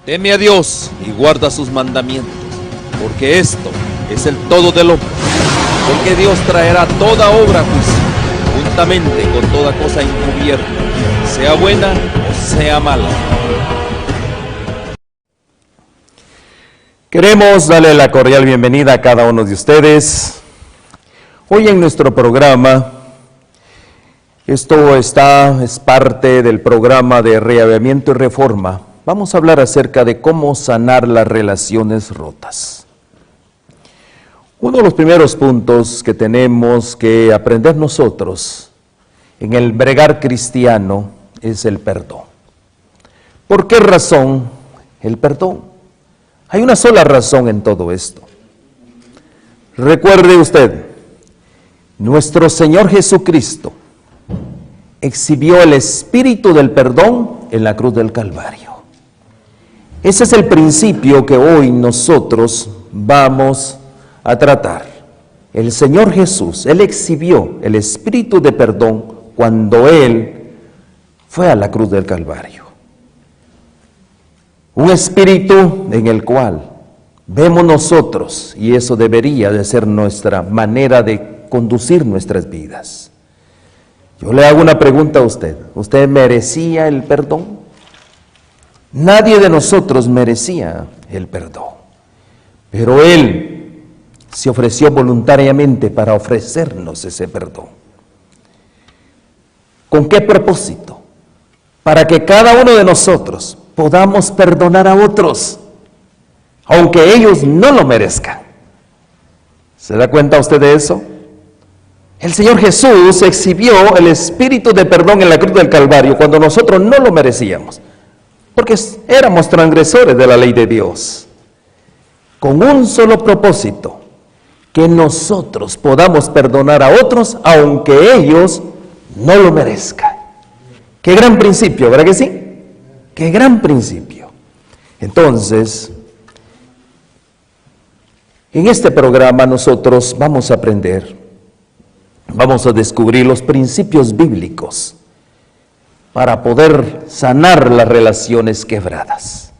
Teme a Dios y guarda sus mandamientos, porque esto es el todo del hombre. Porque Dios traerá toda obra a juicio, juntamente con toda cosa encubierta, sea buena o sea mala. Queremos darle la cordial bienvenida a cada uno de ustedes. Hoy en nuestro programa, es parte del programa de Reavivamiento y Reforma. Vamos a hablar acerca de cómo sanar las relaciones rotas. Uno de los primeros puntos que tenemos que aprender nosotros en el bregar cristiano es el perdón. ¿Por qué razón el perdón? Hay una sola razón en todo esto. Recuerde usted, nuestro Señor Jesucristo exhibió el espíritu del perdón en la cruz del Calvario. Ese es el principio que hoy nosotros vamos a tratar. El Señor Jesús, Él exhibió el espíritu de perdón cuando Él fue a la cruz del Calvario. Un espíritu en el cual vemos nosotros, y eso debería de ser nuestra manera de conducir nuestras vidas. Yo le hago una pregunta a usted. ¿Usted merecía el perdón? Nadie de nosotros merecía el perdón, pero Él se ofreció voluntariamente para ofrecernos ese perdón. ¿Con qué propósito? Para que cada uno de nosotros podamos perdonar a otros, aunque ellos no lo merezcan. ¿Se da cuenta usted de eso? El Señor Jesús exhibió el espíritu de perdón en la cruz del Calvario cuando nosotros no lo merecíamos, porque éramos transgresores de la ley de Dios, con un solo propósito: que nosotros podamos perdonar a otros aunque ellos no lo merezcan. Qué gran principio, ¿verdad que sí? Qué gran principio. Entonces, en este programa nosotros vamos a aprender, vamos a descubrir los principios bíblicos para poder sanar las relaciones quebradas.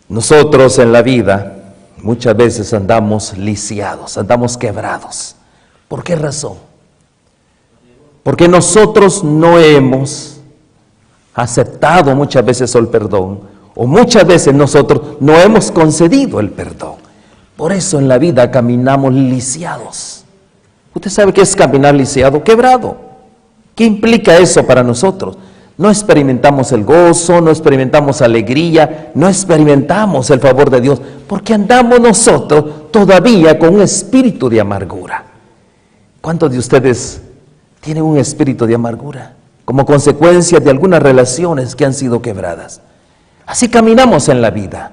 Nosotros en la vida muchas veces andamos lisiados, andamos quebrados. ¿Por qué razón? Porque nosotros no hemos aceptado muchas veces el perdón, o muchas veces nosotros no hemos concedido el perdón. Por eso en la vida caminamos lisiados. ¿Usted sabe qué es caminar lisiado? Quebrado. ¿Qué implica eso para nosotros? No experimentamos el gozo, no experimentamos alegría, no experimentamos el favor de Dios, porque andamos nosotros todavía con un espíritu de amargura. ¿Cuántos de ustedes tienen un espíritu de amargura como consecuencia de algunas relaciones que han sido quebradas? Así caminamos en la vida.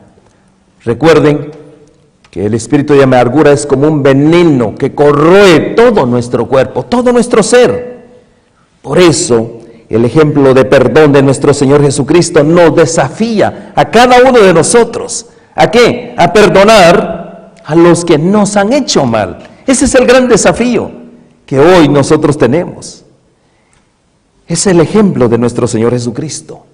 Recuerden que el espíritu de amargura es como un veneno que corroe todo nuestro cuerpo, todo nuestro ser. Por eso, el ejemplo de perdón de nuestro Señor Jesucristo nos desafía a cada uno de nosotros. ¿A qué? A perdonar a los que nos han hecho mal. Ese es el gran desafío que hoy nosotros tenemos. Es el ejemplo de nuestro Señor Jesucristo.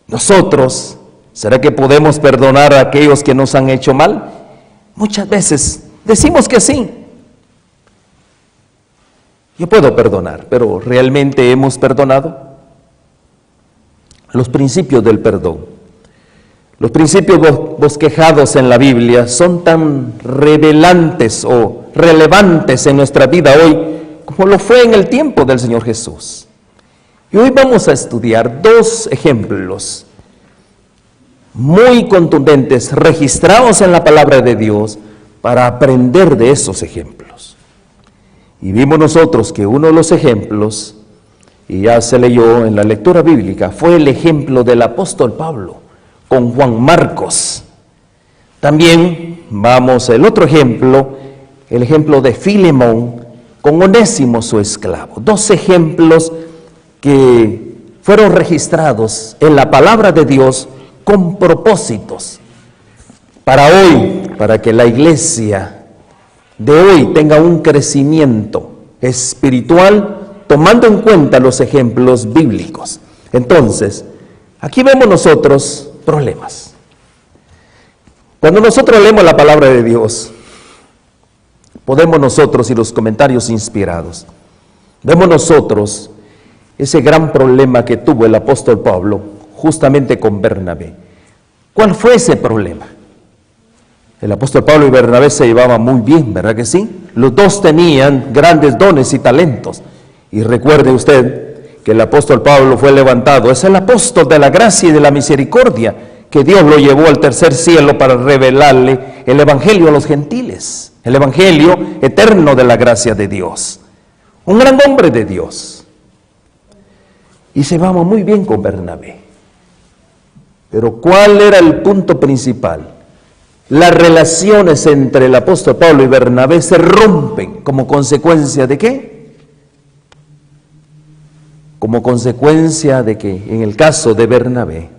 Nosotros, ¿será que podemos perdonar a aquellos que nos han hecho mal? Muchas veces decimos que sí. Yo puedo perdonar, pero ¿realmente hemos perdonado? Los principios del perdón, los principios bosquejados en la Biblia son tan revelantes o relevantes en nuestra vida hoy como lo fue en el tiempo del Señor Jesús. Y hoy vamos a estudiar dos ejemplos muy contundentes, registrados en la palabra de Dios, para aprender de esos ejemplos. Y vimos nosotros que uno de los ejemplos, y ya se leyó en la lectura bíblica, fue el ejemplo del apóstol Pablo con Juan Marcos. También vamos al otro ejemplo, el ejemplo de Filemón con Onésimo su esclavo. Dos ejemplos que fueron registrados en la palabra de Dios con propósitos para hoy, para que la iglesia de hoy tenga un crecimiento espiritual tomando en cuenta los ejemplos bíblicos. Entonces, aquí vemos nosotros problemas. Cuando nosotros leemos la palabra de Dios, podemos nosotros, y los comentarios inspirados, vemos nosotros ese gran problema que tuvo el apóstol Pablo justamente con Bernabé. ¿Cuál fue ese problema? El apóstol Pablo y Bernabé se llevaban muy bien, ¿verdad que sí? Los dos tenían grandes dones y talentos. Y recuerde usted que el apóstol Pablo fue levantado, es el apóstol de la gracia y de la misericordia, que Dios lo llevó al tercer cielo para revelarle el evangelio a los gentiles, el evangelio eterno de la gracia de Dios. Un gran hombre de Dios. Y se llevaba muy bien con Bernabé. Pero ¿cuál era el punto principal? Las relaciones entre el apóstol Pablo y Bernabé se rompen como consecuencia de ¿qué? Como consecuencia de que en el caso de Bernabé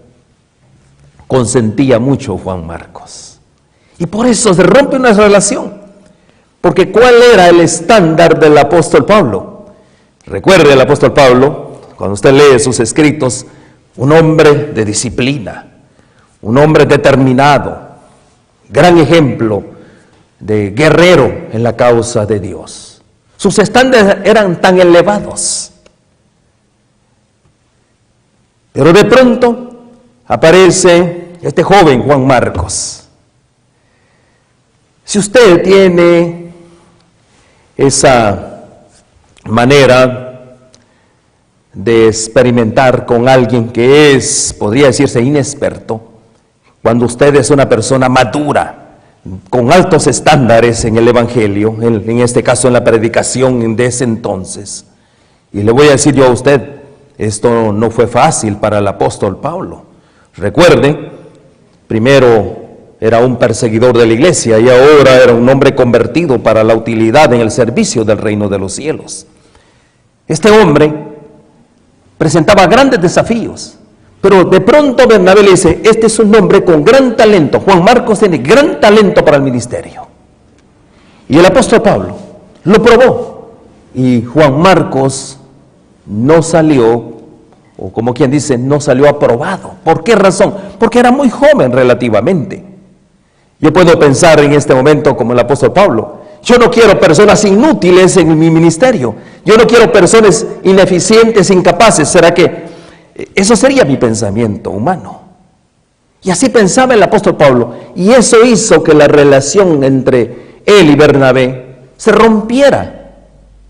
consentía mucho Juan Marcos. Y por eso se rompe una relación. Porque ¿cuál era el estándar del apóstol Pablo? Recuerde el apóstol Pablo, cuando usted lee sus escritos, un hombre de disciplina, un hombre determinado, gran ejemplo de guerrero en la causa de Dios. Sus estándares eran tan elevados. Pero de pronto aparece este joven Juan Marcos. Si usted tiene esa manera de experimentar con alguien que es, podría decirse, inexperto, cuando usted es una persona madura, con altos estándares en el evangelio, en este caso en la predicación de ese entonces, y le voy a decir yo a usted, esto no fue fácil para el apóstol Pablo. Recuerde, primero era un perseguidor de la iglesia y ahora era un hombre convertido para la utilidad en el servicio del reino de los cielos. Este hombre presentaba grandes desafíos, pero de pronto Bernabé le dice, este es un hombre con gran talento, Juan Marcos tiene gran talento para el ministerio. Y el apóstol Pablo lo probó, y Juan Marcos no salió, o como quien dice, no salió aprobado. ¿Por qué razón? Porque era muy joven relativamente. Yo puedo pensar en este momento como el apóstol Pablo, yo no quiero personas inútiles en mi ministerio, yo no quiero personas ineficientes, incapaces. ¿Será que eso sería mi pensamiento humano? Y así pensaba el apóstol Pablo, y eso hizo que la relación entre él y Bernabé se rompiera,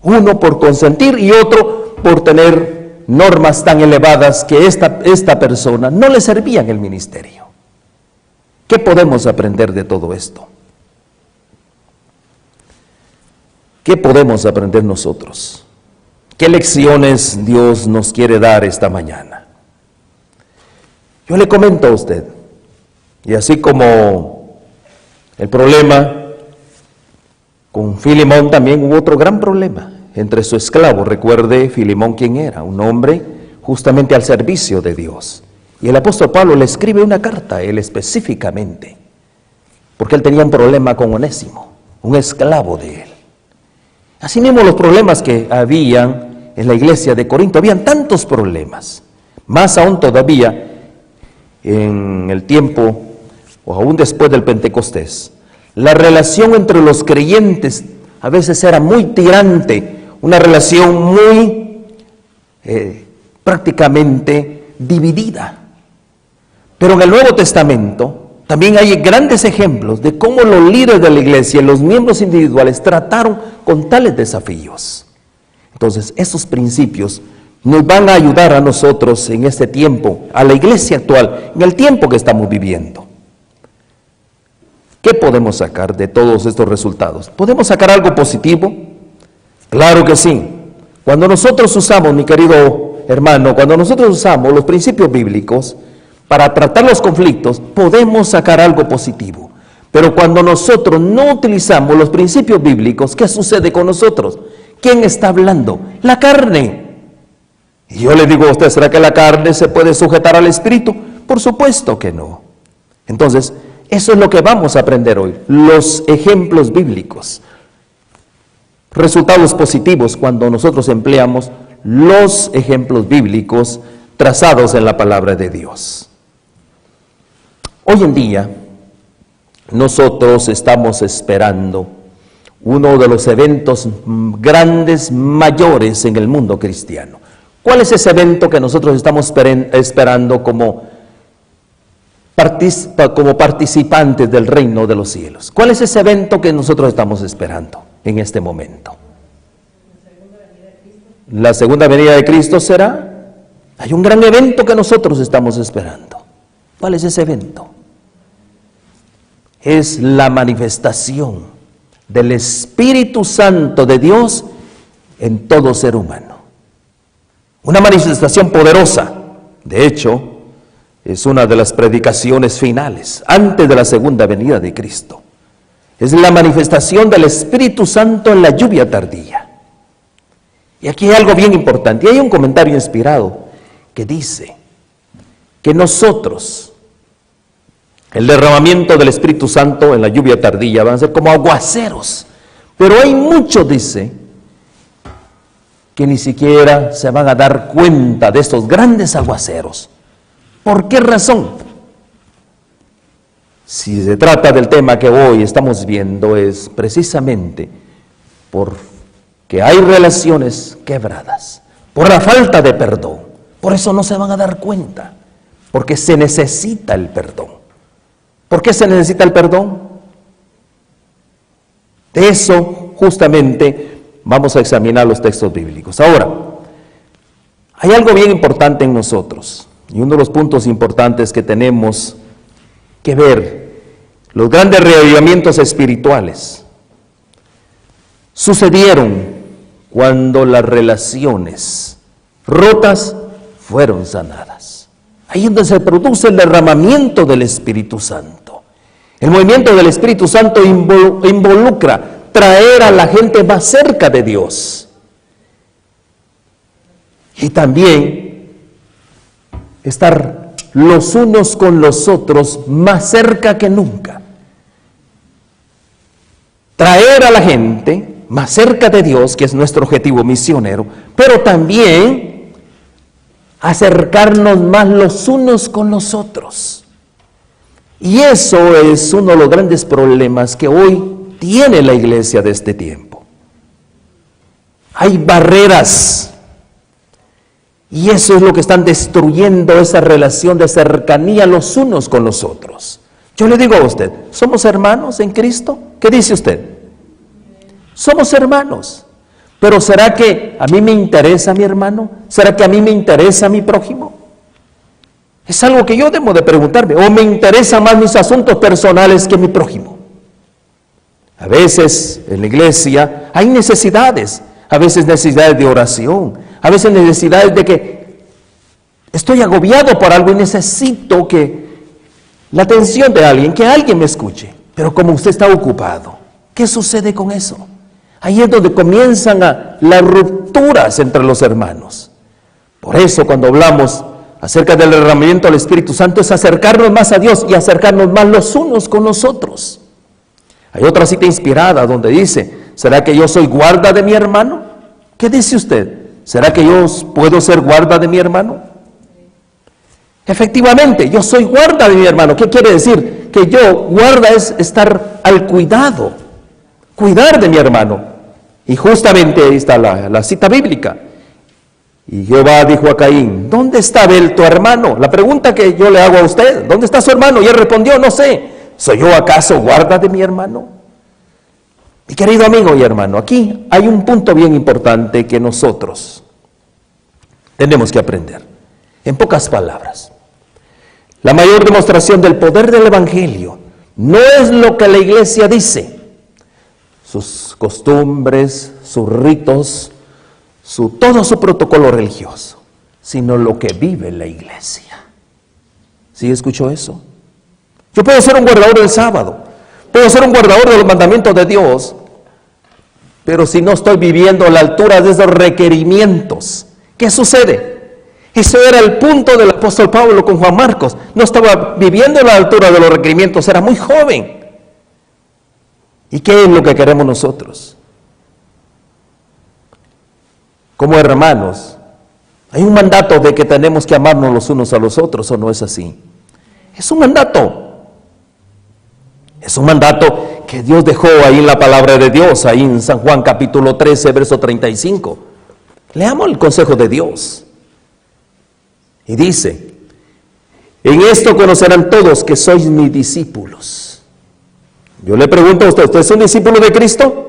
uno por consentir y otro por tener normas tan elevadas que esta persona no le servía en el ministerio. ¿Qué podemos aprender de todo esto? ¿Qué podemos aprender nosotros? ¿Qué lecciones Dios nos quiere dar esta mañana? Yo le comento a usted, y así como el problema con Filemón, también hubo otro gran problema entre su esclavo. Recuerde Filemón quién era, un hombre justamente al servicio de Dios. Y el apóstol Pablo le escribe una carta a él específicamente, porque él tenía un problema con Onésimo, un esclavo de él. Así mismo los problemas que habían en la iglesia de Corinto, habían tantos problemas, más aún todavía en el tiempo, o aún después del Pentecostés, la relación entre los creyentes a veces era muy tirante, una relación muy prácticamente dividida. Pero en el Nuevo Testamento también hay grandes ejemplos de cómo los líderes de la iglesia y los miembros individuales trataron con tales desafíos. Entonces, esos principios nos van a ayudar a nosotros en este tiempo, a la iglesia actual, en el tiempo que estamos viviendo. ¿Qué podemos sacar de todos estos resultados? ¿Podemos sacar algo positivo? Claro que sí. Cuando nosotros usamos, mi querido hermano, cuando nosotros usamos los principios bíblicos para tratar los conflictos, podemos sacar algo positivo. Pero cuando nosotros no utilizamos los principios bíblicos, ¿qué sucede con nosotros? ¿Quién está hablando? La carne. Y yo le digo a usted, ¿será que la carne se puede sujetar al espíritu? Por supuesto que no. Entonces, eso es lo que vamos a aprender hoy, los ejemplos bíblicos. Resultados positivos cuando nosotros empleamos los ejemplos bíblicos trazados en la palabra de Dios. Hoy en día, nosotros estamos esperando uno de los eventos grandes, mayores en el mundo cristiano. ¿Cuál es ese evento que nosotros estamos esperando como participantes del reino de los cielos? ¿Cuál es ese evento que nosotros estamos esperando en este momento? La segunda venida de Cristo será. Hay un gran evento que nosotros estamos esperando. ¿Cuál es ese evento? Es la manifestación del Espíritu Santo de Dios en todo ser humano. Una manifestación poderosa. De hecho, es una de las predicaciones finales, antes de la segunda venida de Cristo. Es la manifestación del Espíritu Santo en la lluvia tardía. Y aquí hay algo bien importante. Y hay un comentario inspirado que dice que nosotros, el derramamiento del Espíritu Santo en la lluvia tardía van a ser como aguaceros. Pero hay muchos, dice, que ni siquiera se van a dar cuenta de estos grandes aguaceros. ¿Por qué razón? Si se trata del tema que hoy estamos viendo, es precisamente porque hay relaciones quebradas, por la falta de perdón. Por eso no se van a dar cuenta, porque se necesita el perdón. ¿Por qué se necesita el perdón? De eso justamente vamos a examinar los textos bíblicos. Ahora, hay algo bien importante en nosotros, y uno de los puntos importantes que tenemos que ver, los grandes reavivamientos espirituales sucedieron cuando las relaciones rotas fueron sanadas. Ahí es donde se produce el derramamiento del Espíritu Santo. El movimiento del Espíritu Santo involucra traer a la gente más cerca de Dios. Y también estar los unos con los otros más cerca que nunca. Traer a la gente más cerca de Dios, que es nuestro objetivo misionero, pero también acercarnos más los unos con los otros. Y eso es uno de los grandes problemas que hoy tiene la iglesia de este tiempo. Hay barreras, y eso es lo que están destruyendo esa relación de cercanía los unos con los otros. Yo le digo a usted, ¿somos hermanos en Cristo? ¿Qué dice usted? Somos hermanos, pero ¿será que a mí me interesa mi hermano? ¿Será que a mí me interesa mi prójimo? Es algo que yo debo de preguntarme. ¿O me interesan más mis asuntos personales que mi prójimo? A veces en la iglesia hay necesidades, a veces necesidades de oración, a veces necesidades de que estoy agobiado por algo y necesito que la atención de alguien, que alguien me escuche. Pero como usted está ocupado, ¿qué sucede con eso? Ahí es donde comienzan las rupturas entre los hermanos. Por eso cuando hablamos acerca del derramamiento del Espíritu Santo es acercarnos más a Dios y acercarnos más los unos con los otros. Hay otra cita inspirada donde dice, ¿será que yo soy guarda de mi hermano? ¿Qué dice usted? ¿Será que yo puedo ser guarda de mi hermano? Efectivamente, yo soy guarda de mi hermano. ¿Qué quiere decir? Que yo, guarda es estar al cuidado, cuidar de mi hermano. Y justamente ahí está la cita bíblica. Y Jehová dijo a Caín, ¿dónde está Abel tu hermano? La pregunta que yo le hago a usted, ¿dónde está su hermano? Y él respondió, no sé. ¿Soy yo acaso guarda de mi hermano? Mi querido amigo y hermano, aquí hay un punto bien importante que nosotros tenemos que aprender. En pocas palabras, la mayor demostración del poder del Evangelio no es lo que la iglesia dice, sus costumbres, sus ritos, todo su protocolo religioso, sino lo que vive la iglesia. ¿Sí escuchó eso? Yo puedo ser un guardador del sábado, puedo ser un guardador de los mandamientos de Dios, pero si no estoy viviendo a la altura de esos requerimientos, ¿qué sucede? Eso era el punto del apóstol Pablo con Juan Marcos. No estaba viviendo a la altura de los requerimientos, era muy joven. ¿Y qué es lo que queremos nosotros? Como hermanos, hay un mandato de que tenemos que amarnos los unos a los otros, ¿o no es así? Es un mandato. Es un mandato que Dios dejó ahí en la palabra de Dios, ahí en San Juan capítulo 13, verso 35. Leamos el consejo de Dios. Y dice: en esto conocerán todos que sois mis discípulos. Yo le pregunto a usted, ¿usted es un discípulo de Cristo?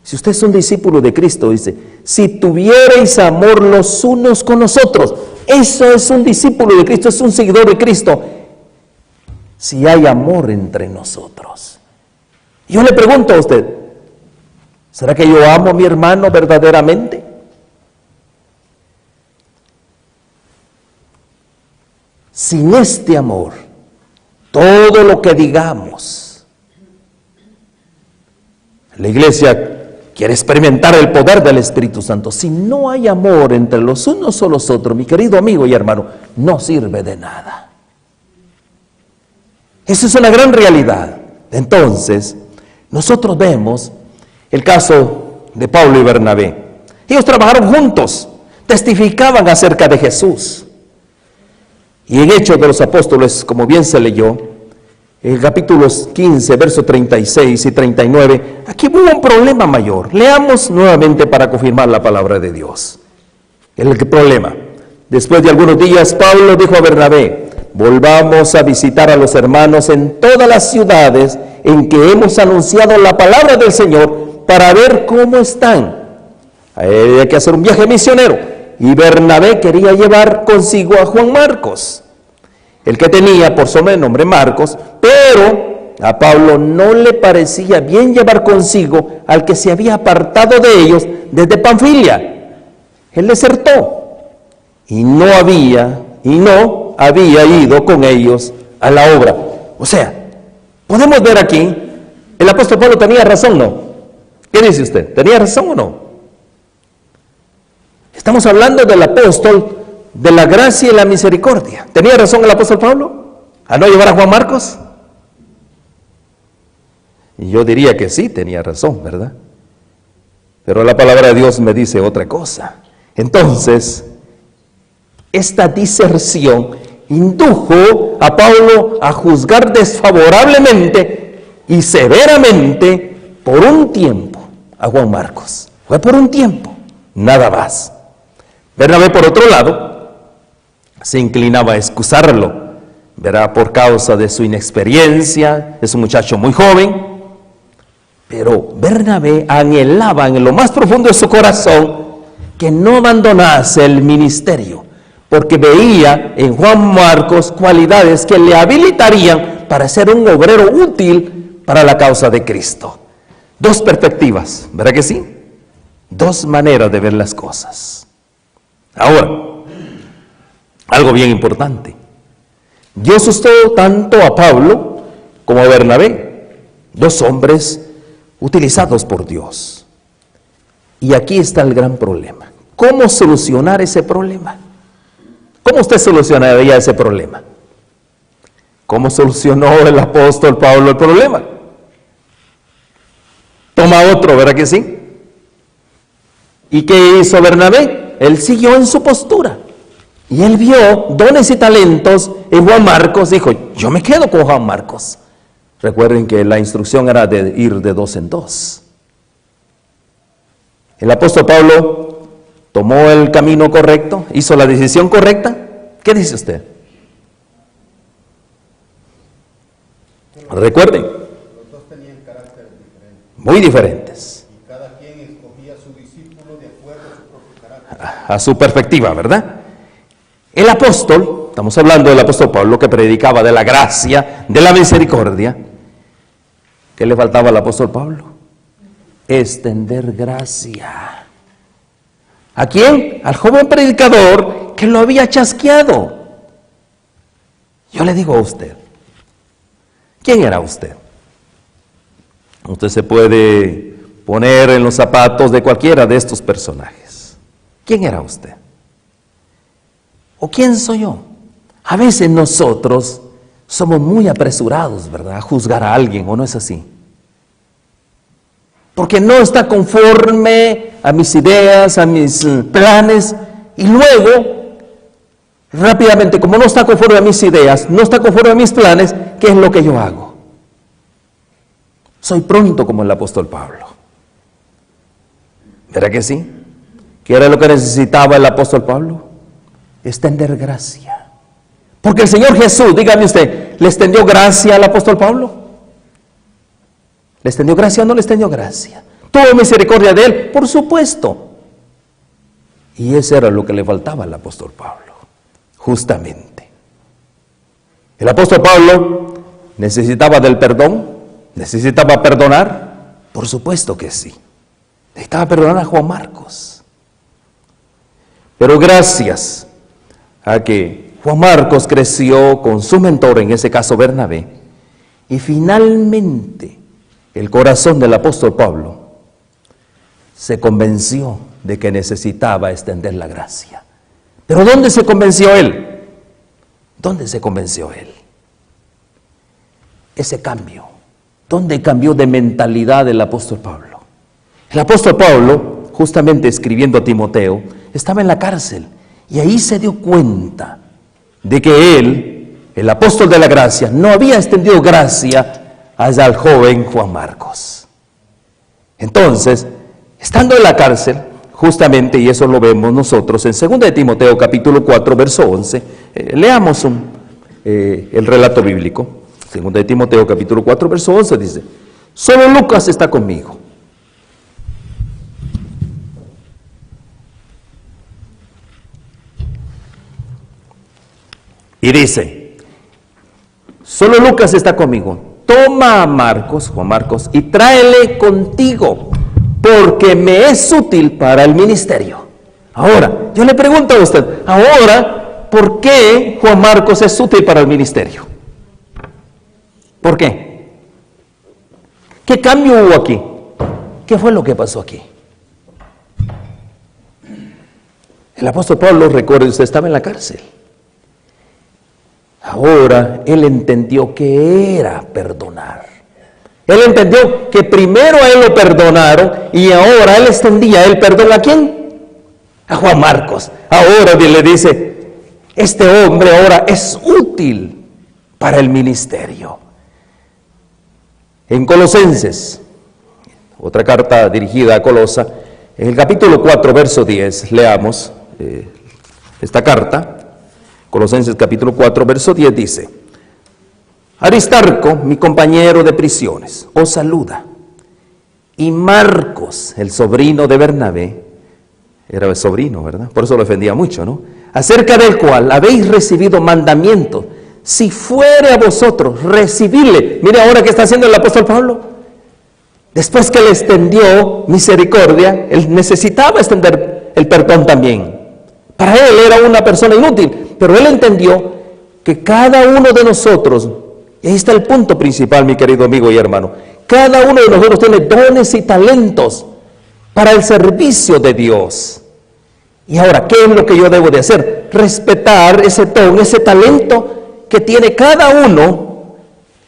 Si usted es un discípulo de Cristo, dice, si tuvierais amor los unos con los otros, eso es un discípulo de Cristo, es un seguidor de Cristo. Si hay amor entre nosotros. Yo le pregunto a usted, ¿será que yo amo a mi hermano verdaderamente? Sin este amor, todo lo que digamos, la iglesia quiere experimentar el poder del Espíritu Santo. Si no hay amor entre los unos o los otros, mi querido amigo y hermano, no sirve de nada. Esa es una gran realidad. Entonces, nosotros vemos el caso de Pablo y Bernabé. Ellos trabajaron juntos, testificaban acerca de Jesús. Y en Hechos de los Apóstoles, como bien se leyó, en capítulos 15, versos 36 y 39, aquí hubo un problema mayor. Leamos nuevamente para confirmar la palabra de Dios. El problema: después de algunos días, Pablo dijo a Bernabé: volvamos a visitar a los hermanos en todas las ciudades en que hemos anunciado la palabra del Señor para ver cómo están. Hay que hacer un viaje misionero. Y Bernabé quería llevar consigo a Juan Marcos, el que tenía por sobrenombre Marcos, pero a Pablo no le parecía bien llevar consigo al que se había apartado de ellos desde Panfilia. Él desertó y no había ido con ellos a la obra. O sea, podemos ver aquí, el apóstol Pablo tenía razón, ¿no? ¿Qué dice usted? ¿Tenía razón o no? Estamos hablando del apóstol de la gracia y la misericordia. ¿Tenía razón el apóstol Pablo a no llevar a Juan Marcos? Y yo diría que sí, tenía razón, ¿verdad? Pero la palabra de Dios me dice otra cosa. Entonces, esta diserción indujo a Pablo a juzgar desfavorablemente y severamente por un tiempo a Juan Marcos. Fue por un tiempo, nada más. Bernabé, por otro lado, se inclinaba a excusarlo, ¿verdad? Por causa de su inexperiencia, es un muchacho muy joven. Pero Bernabé anhelaba en lo más profundo de su corazón que no abandonase el ministerio, porque veía en Juan Marcos cualidades que le habilitarían para ser un obrero útil para la causa de Cristo. Dos perspectivas, ¿verdad que sí? Dos maneras de ver las cosas. Ahora, algo bien importante. Dios usó tanto a Pablo como a Bernabé, dos hombres utilizados por Dios. Y aquí está el gran problema. ¿Cómo solucionar ese problema? ¿Cómo usted solucionaría ese problema? ¿Cómo solucionó el apóstol Pablo el problema? Toma otro, ¿verdad que sí? ¿Y qué hizo Bernabé? Él siguió en su postura. Y él vio dones y talentos en Juan Marcos. Dijo, yo me quedo con Juan Marcos. Recuerden que la instrucción era de ir de dos en dos. El apóstol Pablo tomó el camino correcto, hizo la decisión correcta. ¿Qué dice usted? Recuerden, los dos tenían caracteres diferentes. Muy diferentes. Y cada quien escogía a su discípulo de acuerdo a su propio carácter. A su perspectiva, ¿verdad? El apóstol, estamos hablando del apóstol Pablo, que predicaba de la gracia, de la misericordia. ¿Qué le faltaba al apóstol Pablo? Extender gracia. ¿A quién? Al joven predicador que lo había chasqueado. Yo le digo a usted, ¿quién era usted? Usted se puede poner en los zapatos de cualquiera de estos personajes. ¿Quién era usted? ¿O quién soy yo? A veces nosotros somos muy apresurados, ¿verdad?, a juzgar a alguien, ¿o no es así? Porque no está conforme a mis ideas, a mis planes, y luego rápidamente, como no está conforme a mis ideas, no está conforme a mis planes, ¿qué es lo que yo hago? Soy pronto como el apóstol Pablo. ¿Verdad que sí? ¿Qué era lo que necesitaba el apóstol Pablo? Extender gracia. Porque el Señor Jesús, dígame usted, ¿le extendió gracia al apóstol Pablo? ¿Le extendió gracia o no le extendió gracia? ¿Tuvo misericordia de él? Por supuesto. Y eso era lo que le faltaba al apóstol Pablo, justamente. El apóstol Pablo necesitaba del perdón, necesitaba perdonar, por supuesto que sí. Necesitaba perdonar a Juan Marcos. Pero gracias a que Juan Marcos creció con su mentor, en ese caso Bernabé, y finalmente el corazón del apóstol Pablo se convenció de que necesitaba extender la gracia. ¿Pero dónde se convenció él? ¿Dónde se convenció él? Ese cambio. ¿Dónde cambió de mentalidad el apóstol Pablo? El apóstol Pablo, justamente escribiendo a Timoteo, estaba en la cárcel y ahí se dio cuenta de que él, el apóstol de la gracia, no había extendido gracia allá al joven Juan Marcos. Entonces, estando en la cárcel, justamente, y eso lo vemos nosotros en 2 de Timoteo capítulo 4, verso 11, leamos el relato bíblico. 2 de Timoteo capítulo 4, verso 11 dice: solo Lucas está conmigo. Y dice: solo Lucas está conmigo. Toma a Marcos, Juan Marcos, y tráele contigo, porque me es útil para el ministerio. Ahora, yo le pregunto a usted, ahora, ¿por qué Juan Marcos es útil para el ministerio? ¿Por qué? ¿Qué cambio hubo aquí? ¿Qué fue lo que pasó aquí? El apóstol Pablo, recuerde, usted estaba en la cárcel. Ahora él entendió que era perdonar. Él entendió que primero a él lo perdonaron y ahora él extendía el perdón ¿a quién? A Juan Marcos. Ahora le dice, este hombre ahora es útil para el ministerio. En Colosenses, otra carta dirigida a Colosa, en el capítulo 4, verso 10, leamos esta carta. Colosenses capítulo 4, verso 10 dice: Aristarco, mi compañero de prisiones, os saluda. Y Marcos, el sobrino de Bernabé, era el sobrino, ¿verdad? Por eso lo defendía mucho, ¿no? Acerca del cual habéis recibido mandamiento, si fuere a vosotros recibirle. Mire ahora qué está haciendo el apóstol Pablo. Después que le extendió misericordia, él necesitaba extender el perdón también. Para él era una persona inútil, pero él entendió que cada uno de nosotros, y ahí está el punto principal, mi querido amigo y hermano, cada uno de nosotros tiene dones y talentos para el servicio de Dios. Y ahora, ¿qué es lo que yo debo de hacer? Respetar ese don, ese talento que tiene cada uno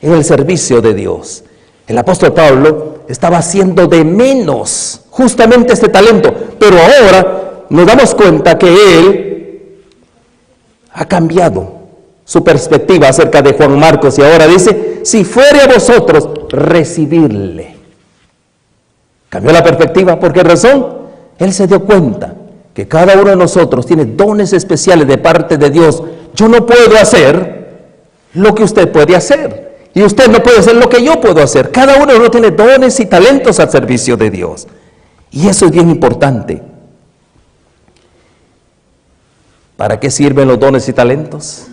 en el servicio de Dios. El apóstol Pablo estaba haciendo de menos justamente este talento, pero ahora nos damos cuenta que él ha cambiado su perspectiva acerca de Juan Marcos y ahora dice, si fuere a vosotros, recibirle. Cambió la perspectiva, ¿por qué razón? Él se dio cuenta que cada uno de nosotros tiene dones especiales de parte de Dios. Yo no puedo hacer lo que usted puede hacer y usted no puede hacer lo que yo puedo hacer. Cada uno de nosotros tiene dones y talentos al servicio de Dios y eso es bien importante. ¿Para qué sirven los dones y talentos?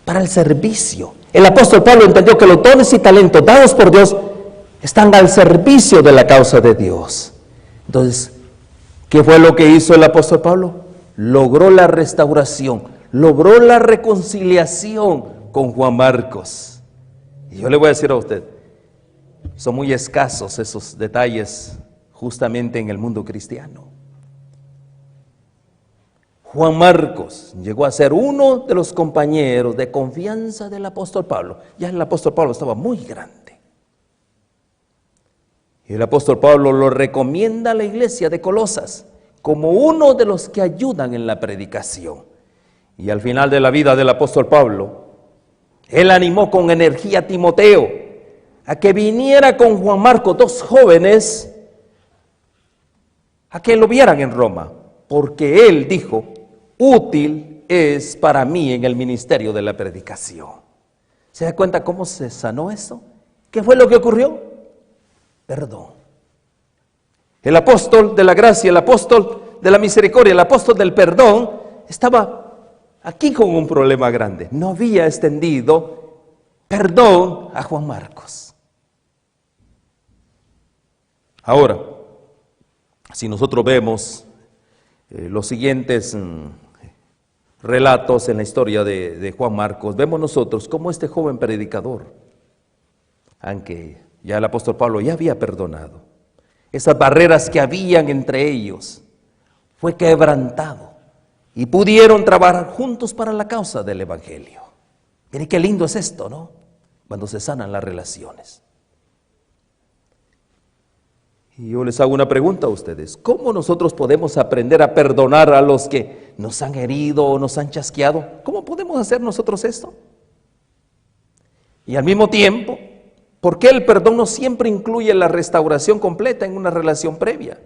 Para el servicio. El apóstol Pablo entendió que los dones y talentos dados por Dios están al servicio de la causa de Dios. Entonces, ¿qué fue lo que hizo el apóstol Pablo? Logró la restauración, logró la reconciliación con Juan Marcos. Y yo le voy a decir a usted, son muy escasos esos detalles justamente en el mundo cristiano. Juan Marcos llegó a ser uno de los compañeros de confianza del apóstol Pablo. Ya el apóstol Pablo estaba muy grande. Y el apóstol Pablo lo recomienda a la iglesia de Colosas como uno de los que ayudan en la predicación. Y al final de la vida del apóstol Pablo, él animó con energía a Timoteo a que viniera con Juan Marcos, dos jóvenes, a que lo vieran en Roma, porque él dijo, útil es para mí en el ministerio de la predicación. ¿Se da cuenta cómo se sanó eso? ¿Qué fue lo que ocurrió? Perdón. El apóstol de la gracia, el apóstol de la misericordia, el apóstol del perdón, estaba aquí con un problema grande. No había extendido perdón a Juan Marcos. Ahora, si nosotros vemos los siguientes relatos en la historia de Juan Marcos, vemos nosotros cómo este joven predicador, aunque ya el apóstol Pablo ya había perdonado, esas barreras que habían entre ellos, fue quebrantado y pudieron trabajar juntos para la causa del evangelio. Miren qué lindo es esto, ¿no? Cuando se sanan las relaciones. Y yo les hago una pregunta a ustedes. ¿Cómo nosotros podemos aprender a perdonar a los que nos han herido o nos han chasqueado? ¿Cómo podemos hacer nosotros esto? Y al mismo tiempo, ¿por qué el perdón no siempre incluye la restauración completa en una relación previa?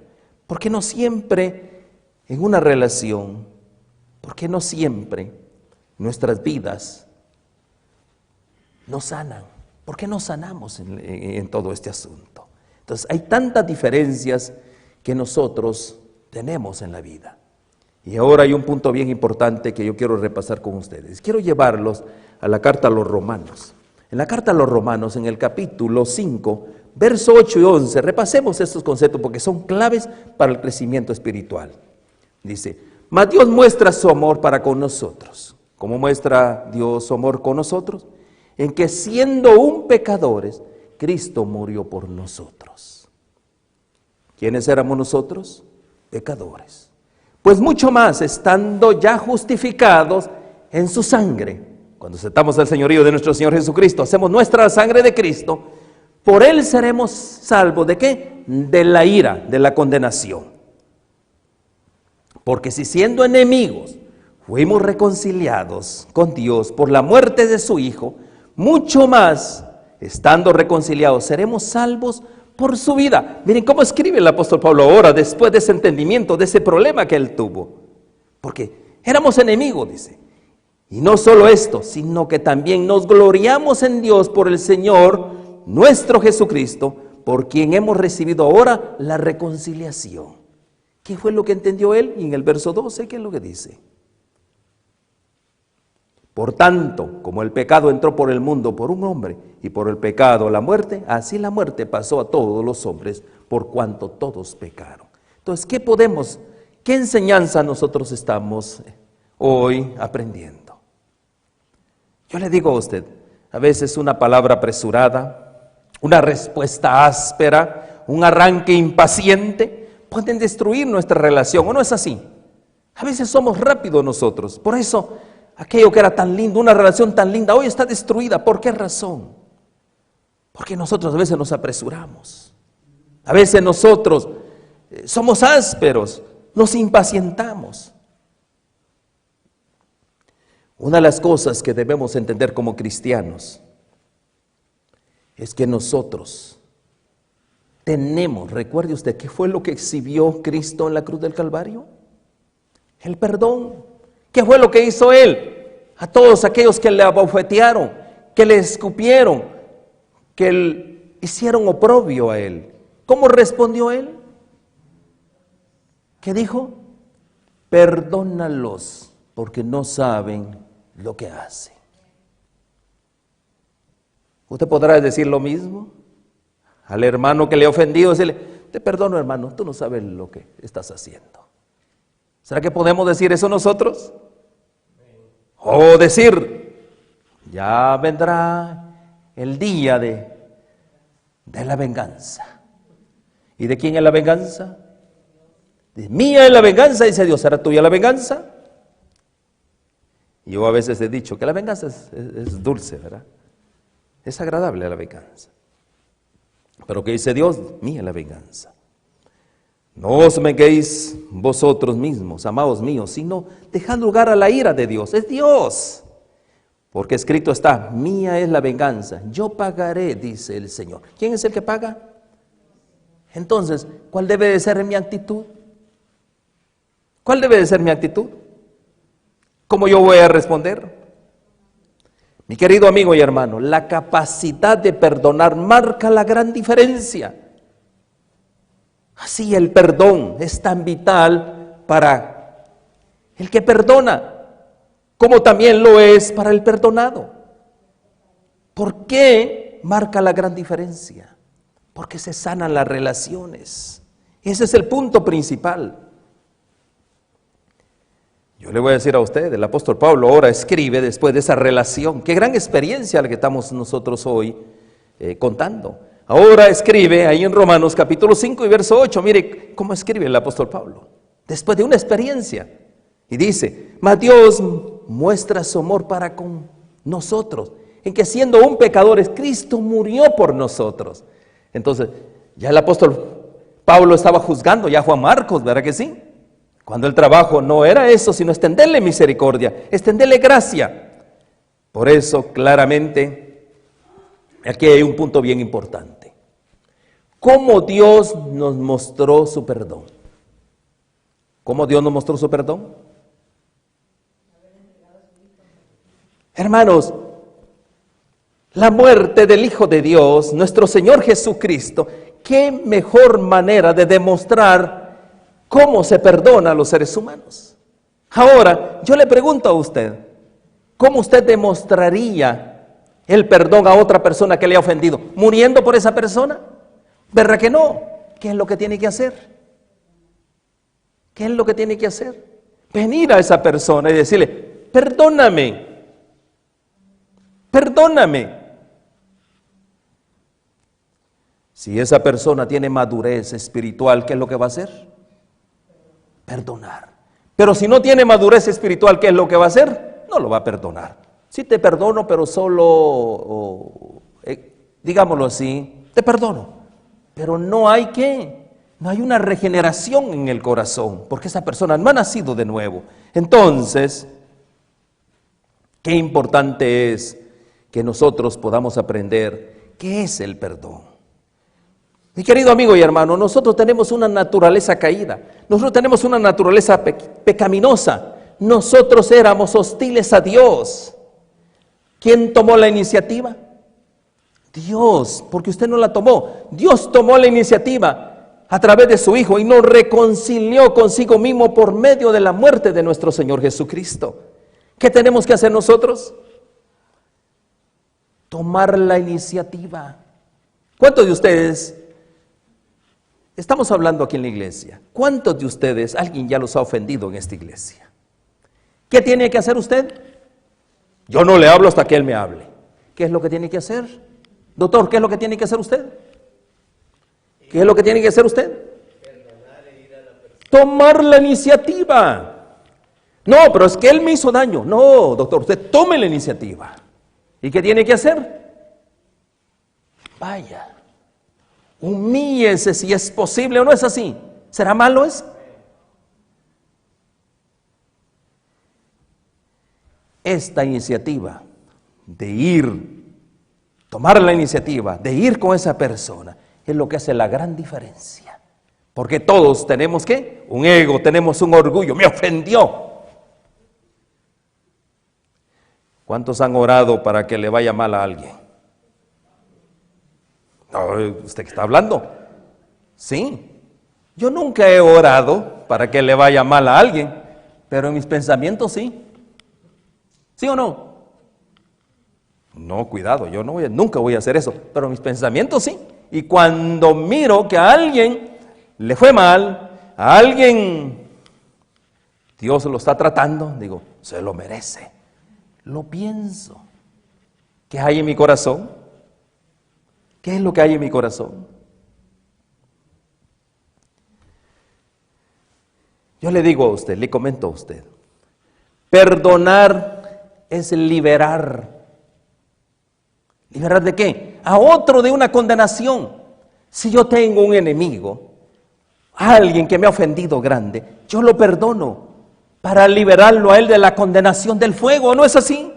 ¿Por qué no siempre en una relación? ¿Por qué no siempre nuestras vidas nos sanan? ¿Por qué no sanamos en todo este asunto? Entonces hay tantas diferencias que nosotros tenemos en la vida. Y ahora hay un punto bien importante que yo quiero repasar con ustedes. Quiero llevarlos a la carta a los Romanos. En la carta a los Romanos, en el capítulo 5, verso 8 y 11, repasemos estos conceptos porque son claves para el crecimiento espiritual. Dice, mas Dios muestra su amor para con nosotros. ¿Cómo muestra Dios su amor con nosotros? En que siendo aún pecadores, Cristo murió por nosotros. ¿Quiénes éramos nosotros? Pecadores. Pues mucho más, estando ya justificados en su sangre, cuando aceptamos el señorío de nuestro Señor Jesucristo, hacemos nuestra sangre de Cristo, por Él seremos salvos, ¿de qué? De la ira, de la condenación. Porque si siendo enemigos fuimos reconciliados con Dios por la muerte de su Hijo, mucho más, estando reconciliados, seremos salvos por su vida. Miren cómo escribe el apóstol Pablo ahora, después de ese entendimiento, de ese problema que él tuvo. Porque éramos enemigos, dice. Y no solo esto, sino que también nos gloriamos en Dios por el Señor, nuestro Jesucristo, por quien hemos recibido ahora la reconciliación. ¿Qué fue lo que entendió él? Y en el verso 12, ¿qué es lo que dice? Por tanto, como el pecado entró por el mundo por un hombre, y por el pecado la muerte, así la muerte pasó a todos los hombres, por cuanto todos pecaron. Entonces, qué enseñanza nosotros estamos hoy aprendiendo? Yo le digo a usted, a veces una palabra apresurada, una respuesta áspera, un arranque impaciente, pueden destruir nuestra relación, ¿o no es así? A veces somos rápidos nosotros, por eso aquello que era tan lindo, una relación tan linda, hoy está destruida. ¿Por qué razón? Porque nosotros a veces nos apresuramos. A veces nosotros somos ásperos, nos impacientamos. Una de las cosas que debemos entender como cristianos es que nosotros tenemos, recuerde usted, ¿qué fue lo que exhibió Cristo en la cruz del Calvario? El perdón. ¿Qué fue lo que hizo Él? A todos aquellos que le abofetearon, que le escupieron, que hicieron oprobio a Él. ¿Cómo respondió Él? ¿Qué dijo? Perdónalos, porque no saben lo que hacen. ¿Usted podrá decir lo mismo? Al hermano que le ha ofendido, decirle, te perdono hermano, tú no sabes lo que estás haciendo. ¿Será que podemos decir eso nosotros? O decir, ya vendrá el día de la venganza. ¿Y de quién es la venganza? De mía es la venganza, dice Dios. ¿Será tuya la venganza? Yo a veces he dicho que la venganza es dulce, ¿verdad? Es agradable la venganza. Pero ¿qué dice Dios? Mía es la venganza. No os venguéis vosotros mismos, amados míos, sino dejad lugar a la ira de Dios. Es Dios. Porque escrito está, mía es la venganza, yo pagaré, dice el Señor. ¿Quién es el que paga? Entonces, ¿cuál debe de ser mi actitud? ¿Cuál debe de ser mi actitud? ¿Cómo yo voy a responder? Mi querido amigo y hermano, la capacidad de perdonar marca la gran diferencia. Así el perdón es tan vital para el que perdona, como también lo es para el perdonado. ¿Por qué marca la gran diferencia? Porque se sanan las relaciones. Ese es el punto principal. Yo le voy a decir a usted, el apóstol Pablo ahora escribe después de esa relación. Qué gran experiencia la que estamos nosotros hoy contando. Ahora escribe ahí en Romanos capítulo 5 y verso 8. Mire cómo escribe el apóstol Pablo. Después de una experiencia. Y dice, mas Dios muestra su amor para con nosotros, en que siendo aún pecadores, Cristo murió por nosotros. Entonces, ya el apóstol Pablo estaba juzgando ya a Juan Marcos, ¿verdad que sí? Cuando el trabajo no era eso, sino extenderle misericordia, extenderle gracia. Por eso, claramente, aquí hay un punto bien importante. ¿Cómo Dios nos mostró su perdón? ¿Cómo Dios nos mostró su perdón? Hermanos, la muerte del Hijo de Dios, nuestro Señor Jesucristo, qué mejor manera de demostrar cómo se perdona a los seres humanos. Ahora, yo le pregunto a usted, ¿cómo usted demostraría el perdón a otra persona que le ha ofendido? ¿Muriendo por esa persona? ¿Verdad que no? ¿Qué es lo que tiene que hacer? ¿Qué es lo que tiene que hacer? Venir a esa persona y decirle, perdóname, perdóname. Si esa persona tiene madurez espiritual, ¿qué es lo que va a hacer? Perdonar. Pero si no tiene madurez espiritual, ¿qué es lo que va a hacer? No lo va a perdonar. Sí te perdono, pero solo, digámoslo así, te perdono. Pero no hay una regeneración en el corazón, porque esa persona no ha nacido de nuevo. Entonces, qué importante es que nosotros podamos aprender qué es el perdón. Mi querido amigo y hermano, nosotros tenemos una naturaleza caída, nosotros tenemos una naturaleza pecaminosa, nosotros éramos hostiles a Dios. ¿Quién tomó la iniciativa? Dios, porque usted no la tomó. Dios tomó la iniciativa a través de su Hijo y nos reconcilió consigo mismo por medio de la muerte de nuestro Señor Jesucristo. ¿Qué tenemos que hacer nosotros? Tomar la iniciativa. ¿Cuántos de ustedes, estamos hablando aquí en la iglesia, cuántos de ustedes alguien ya los ha ofendido en esta iglesia? ¿Qué tiene que hacer usted? Yo no le hablo hasta que él me hable. ¿Qué es lo que tiene que hacer? Doctor, ¿qué es lo que tiene que hacer usted? ¿Qué es lo que tiene que hacer usted? Tomar la iniciativa. No, pero es que él me hizo daño. No, doctor, usted tome la iniciativa. ¿Y qué tiene que hacer? Vaya, humíllese si es posible o no es así. ¿Será malo eso? Esta iniciativa de tomar la iniciativa de ir con esa persona es lo que hace la gran diferencia. Porque todos tenemos ¿qué? Un ego, tenemos un orgullo. Me ofendió. ¿Cuántos han orado para que le vaya mal a alguien? ¿Usted qué está hablando? Sí. Yo nunca he orado para que le vaya mal a alguien, pero en mis pensamientos sí. ¿Sí o no? No, cuidado, yo nunca voy a hacer eso, pero en mis pensamientos sí. Y cuando miro que a alguien le fue mal, a alguien Dios lo está tratando, digo, se lo merece. Lo pienso. ¿Qué hay en mi corazón? ¿Qué es lo que hay en mi corazón? Yo le digo a usted, le comento a usted, perdonar es liberar. ¿Liberar de qué? A otro de una condenación. Si yo tengo un enemigo, a alguien que me ha ofendido grande, yo lo perdono para liberarlo a él de la condenación del fuego, ¿no es así?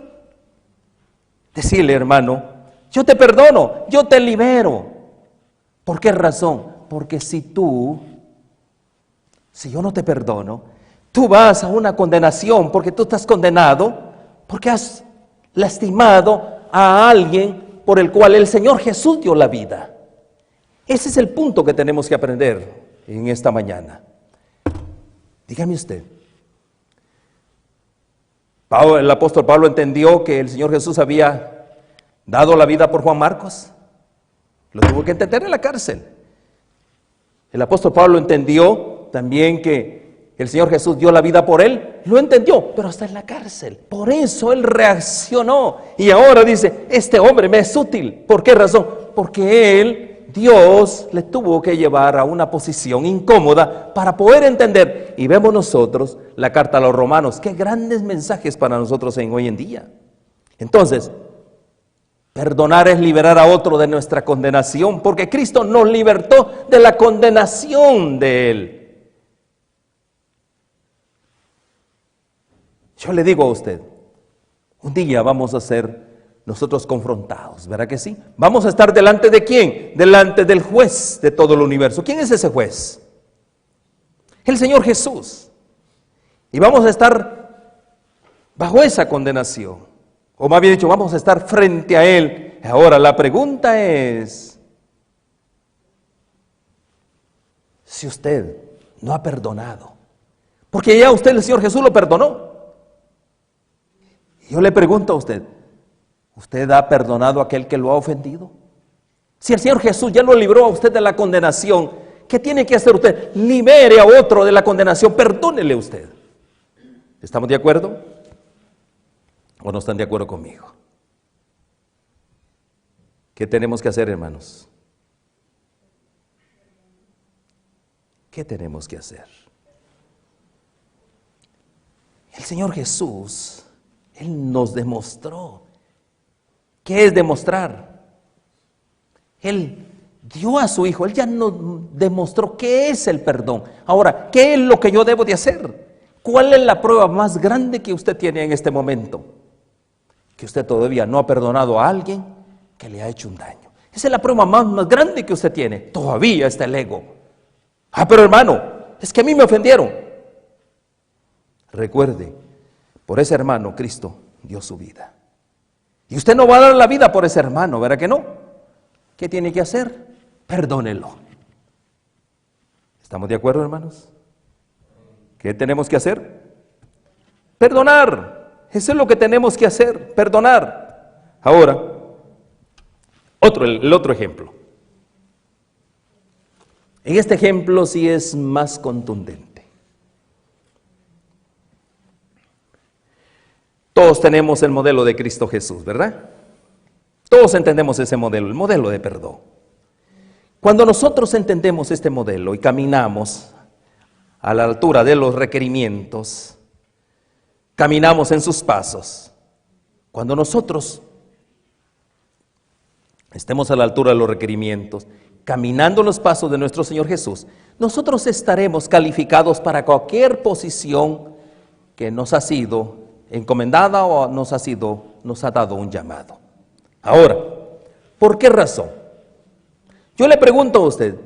Decirle, hermano, yo te perdono, yo te libero. ¿Por qué razón? Porque si yo no te perdono, tú vas a una condenación porque tú estás condenado, porque has lastimado a alguien por el cual el Señor Jesús dio la vida. Ese es el punto que tenemos que aprender en esta mañana. Dígame usted, el apóstol Pablo entendió que el Señor Jesús había dado la vida por Juan Marcos. Lo tuvo que entender en la cárcel. El apóstol Pablo entendió también que el Señor Jesús dio la vida por él. Lo entendió, pero está en la cárcel. Por eso él reaccionó. Y ahora dice, este hombre me es útil. ¿Por qué razón? Porque Dios le tuvo que llevar a una posición incómoda para poder entender. Y vemos nosotros la carta a los romanos. Qué grandes mensajes para nosotros hoy en día. Entonces, perdonar es liberar a otro de nuestra condenación, porque Cristo nos libertó de la condenación de Él. Yo le digo a usted, un día vamos a ser nosotros confrontados, ¿verdad que sí? Vamos a estar delante de ¿quién? Delante del juez de todo el universo. ¿Quién es ese juez? El Señor Jesús. Y vamos a estar bajo esa condenación. O más bien dicho, vamos a estar frente a Él. Ahora la pregunta es, si usted no ha perdonado, porque ya usted, el Señor Jesús, lo perdonó. Yo le pregunto a usted, ¿usted ha perdonado a aquel que lo ha ofendido? Si el Señor Jesús ya lo libró a usted de la condenación, ¿qué tiene que hacer usted? Libere a otro de la condenación, perdónele usted. ¿Estamos de acuerdo? ¿O no están de acuerdo conmigo? ¿Qué tenemos que hacer, hermanos? ¿Qué tenemos que hacer? El Señor Jesús, Él nos demostró. ¿Qué es demostrar? Él dio a su Hijo, Él ya nos demostró qué es el perdón. Ahora, ¿qué es lo que yo debo de hacer? ¿Cuál es la prueba más grande que usted tiene en este momento? Que usted todavía no ha perdonado a alguien que le ha hecho un daño. Esa es la prueba más grande que usted tiene. Todavía está el ego. Pero hermano, es que a mí me ofendieron. Recuerde, por ese hermano Cristo dio su vida. Y usted no va a dar la vida por ese hermano, ¿verdad que no? ¿Qué tiene que hacer? Perdónelo. ¿Estamos de acuerdo, hermanos? ¿Qué tenemos que hacer? Perdonar. Eso es lo que tenemos que hacer, perdonar. Ahora, el otro ejemplo. En este ejemplo sí es más contundente. Todos tenemos el modelo de Cristo Jesús, ¿verdad? Todos entendemos ese modelo, el modelo de perdón. Cuando nosotros entendemos este modelo y caminamos a la altura de los requerimientos, caminamos en sus pasos. Cuando nosotros estemos a la altura de los requerimientos, caminando los pasos de nuestro Señor Jesús, nosotros estaremos calificados para cualquier posición que nos ha sido encomendada o nos ha dado un llamado. Ahora, ¿por qué razón? Yo le pregunto a usted,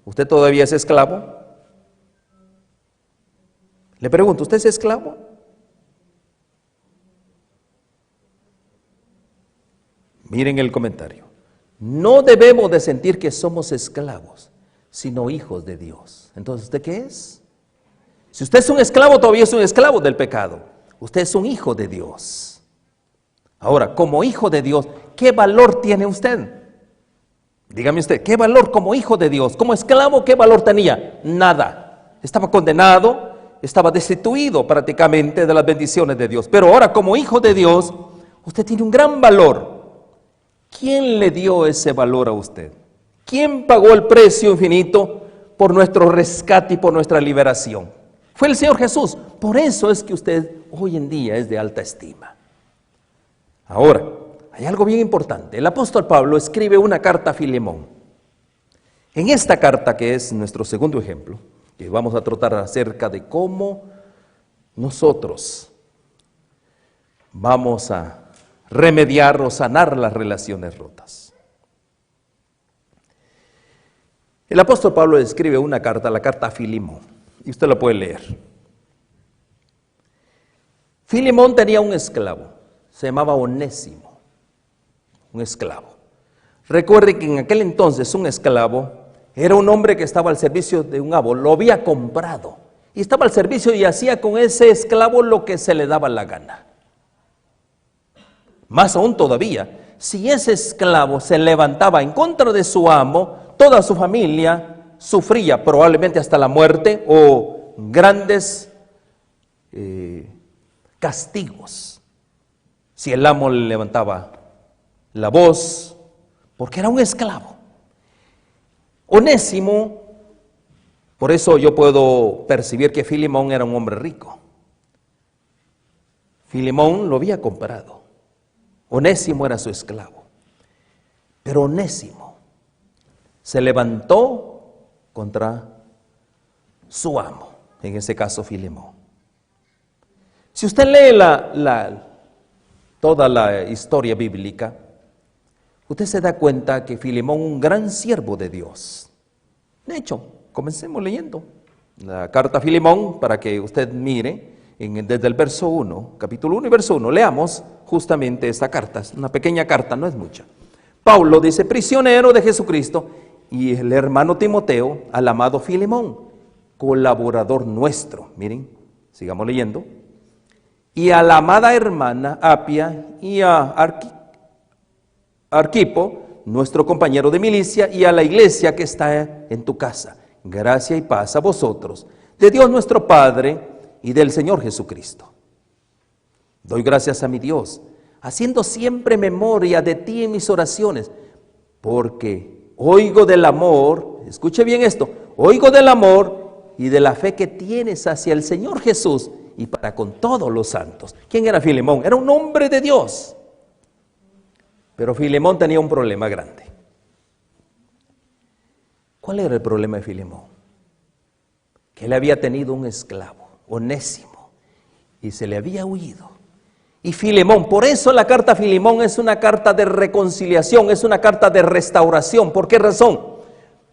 ¿usted todavía es esclavo? Le pregunto, ¿usted es esclavo? Miren el comentario. No debemos de sentir que somos esclavos, sino hijos de Dios. Entonces, ¿usted qué es? Si usted es un esclavo, todavía es un esclavo del pecado. Usted es un hijo de Dios. Ahora, como hijo de Dios, ¿qué valor tiene usted? Dígame usted, ¿qué valor como hijo de Dios? Como esclavo, ¿qué valor tenía? Nada. Estaba condenado, estaba destituido prácticamente de las bendiciones de Dios. Pero ahora, como hijo de Dios, usted tiene un gran valor. ¿Quién le dio ese valor a usted? ¿Quién pagó el precio infinito por nuestro rescate y por nuestra liberación? Fue el Señor Jesús. Por eso es que usted hoy en día es de alta estima. Ahora, hay algo bien importante. El apóstol Pablo escribe una carta a Filemón. En esta carta, que es nuestro segundo ejemplo, que vamos a tratar acerca de cómo nosotros vamos a remediar o sanar las relaciones rotas. El apóstol Pablo escribe una carta, la carta a Filemón, y usted la puede leer. Filemón tenía un esclavo, se llamaba Onésimo, un esclavo. Recuerde que en aquel entonces un esclavo era un hombre que estaba al servicio de un amo, lo había comprado, y estaba al servicio y hacía con ese esclavo lo que se le daba la gana. Más aún todavía, si ese esclavo se levantaba en contra de su amo, toda su familia sufría probablemente hasta la muerte o grandes castigos. Si el amo le levantaba la voz, porque era un esclavo. Onésimo, por eso yo puedo percibir que Filemón era un hombre rico. Filemón lo había comprado. Onésimo era su esclavo. Pero Onésimo se levantó contra su amo, en ese caso Filemón. Si usted lee toda la historia bíblica, usted se da cuenta que Filemón, un gran siervo de Dios. De hecho, comencemos leyendo la carta a Filemón para que usted mire desde el verso 1, capítulo 1 y verso 1. Leamos justamente esta carta, es una pequeña carta, no es mucha. Pablo dice: prisionero de Jesucristo, y el hermano Timoteo, al amado Filemón, colaborador nuestro. Miren, sigamos leyendo. Y a la amada hermana Apia y a Arquipo, nuestro compañero de milicia, y a la iglesia que está en tu casa. Gracia y paz a vosotros, de Dios nuestro Padre y del Señor Jesucristo. Doy gracias a mi Dios, haciendo siempre memoria de ti en mis oraciones, porque oigo del amor, escuche bien esto, oigo del amor y de la fe que tienes hacia el Señor Jesús y para con todos los santos. ¿Quién era Filemón? Era un hombre de Dios. Pero Filemón tenía un problema grande. ¿Cuál era el problema de Filemón? Que él había tenido un esclavo, Onésimo, y se le había huido. Y Filemón, por eso la carta a Filemón es una carta de reconciliación, es una carta de restauración. ¿Por qué razón?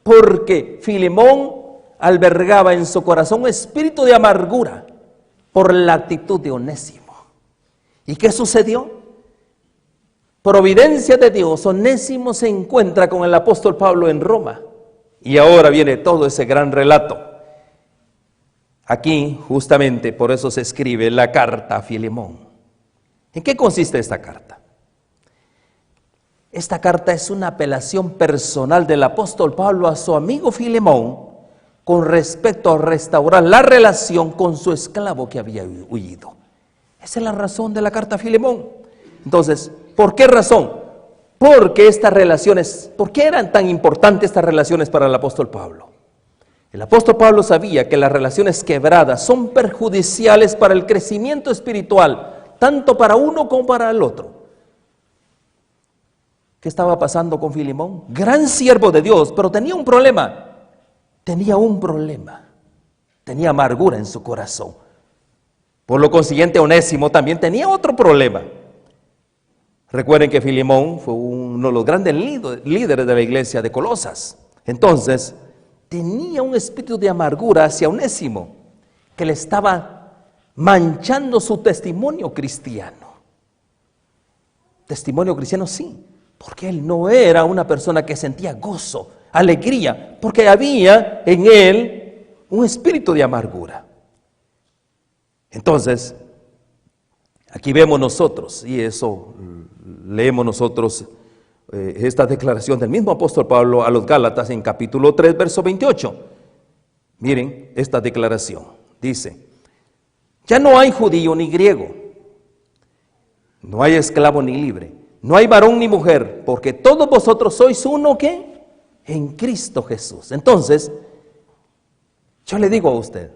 Porque Filemón albergaba en su corazón un espíritu de amargura por la actitud de Onésimo. ¿Y qué sucedió? Providencia de Dios, Onésimo se encuentra con el apóstol Pablo en Roma. Y ahora viene todo ese gran relato. Aquí, justamente, por eso se escribe la carta a Filemón. ¿En qué consiste esta carta? Esta carta es una apelación personal del apóstol Pablo a su amigo Filemón con respecto a restaurar la relación con su esclavo que había huido. Esa es la razón de la carta a Filemón. Entonces, ¿por qué razón? Porque estas relaciones, ¿por qué eran tan importantes estas relaciones para el apóstol Pablo? El apóstol Pablo sabía que las relaciones quebradas son perjudiciales para el crecimiento espiritual, tanto para uno como para el otro. ¿Qué estaba pasando con Filemón? Gran siervo de Dios, pero tenía un problema. Tenía amargura en su corazón. Por lo consiguiente, Onésimo también tenía otro problema. Recuerden que Filemón fue uno de los grandes líderes de la iglesia de Colosas. Entonces, tenía un espíritu de amargura hacia Onésimo, que le estaba manchando su testimonio cristiano. Testimonio cristiano, sí, porque él no era una persona que sentía gozo, alegría, porque había en él un espíritu de amargura. Entonces, aquí vemos nosotros, y eso leemos nosotros, esta declaración del mismo apóstol Pablo a los Gálatas en capítulo 3, verso 28. Miren esta declaración, dice: ya no hay judío ni griego, no hay esclavo ni libre, no hay varón ni mujer, porque todos vosotros sois uno, ¿qué? En Cristo Jesús. Entonces, yo le digo a usted,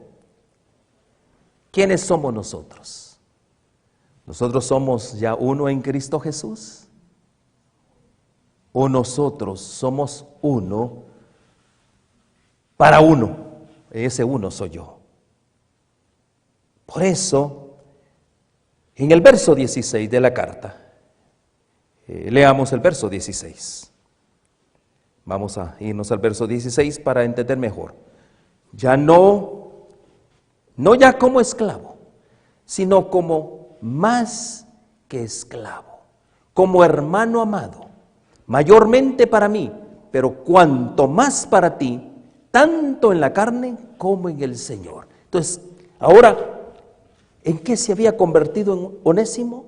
¿quiénes somos nosotros? ¿Nosotros somos ya uno en Cristo Jesús? ¿O nosotros somos uno para uno? ese uno soy yo. Por eso, en el verso 16 de la carta, leamos el verso 16. Vamos a irnos al verso 16 para entender mejor. Ya no ya como esclavo, sino como más que esclavo, como hermano amado, mayormente para mí, pero cuanto más para ti, tanto en la carne como en el Señor. Entonces, ahora, ¿en qué se había convertido en Onésimo?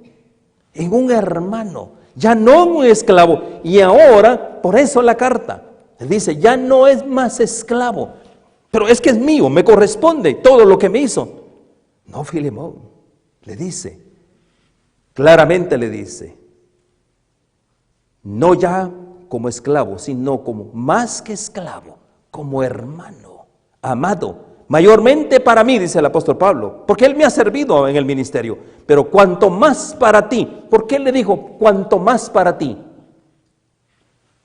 En un hermano, ya no un esclavo. Y ahora, por eso la carta, él dice, ya no es más esclavo, pero es que es mío, me corresponde todo lo que me hizo. No, Filemón, le dice, claramente le dice, no ya como esclavo, sino como más que esclavo, como hermano, amado, mayormente para mí, dice el apóstol Pablo, porque él me ha servido en el ministerio, pero cuanto más para ti. ¿Por qué le dijo cuanto más para ti?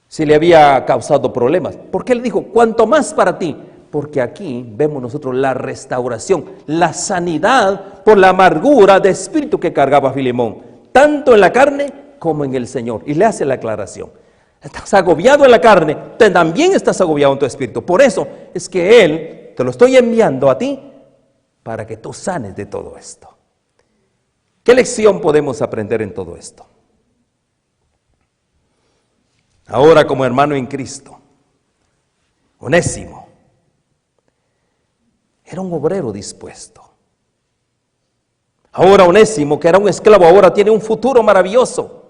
Si le había causado problemas. ¿Por qué le dijo cuanto más para ti? Porque aquí vemos nosotros la restauración, la sanidad por la amargura de espíritu que cargaba Filemón, tanto en la carne como en el Señor. Y le hace la aclaración. Estás agobiado en la carne, también estás agobiado en tu espíritu. Por eso es que Él te lo estoy enviando a ti para que tú sanes de todo esto. ¿Qué lección podemos aprender en todo esto? Ahora, como hermano en Cristo, Onésimo era un obrero dispuesto. Ahora Onésimo, que era un esclavo, ahora tiene un futuro maravilloso.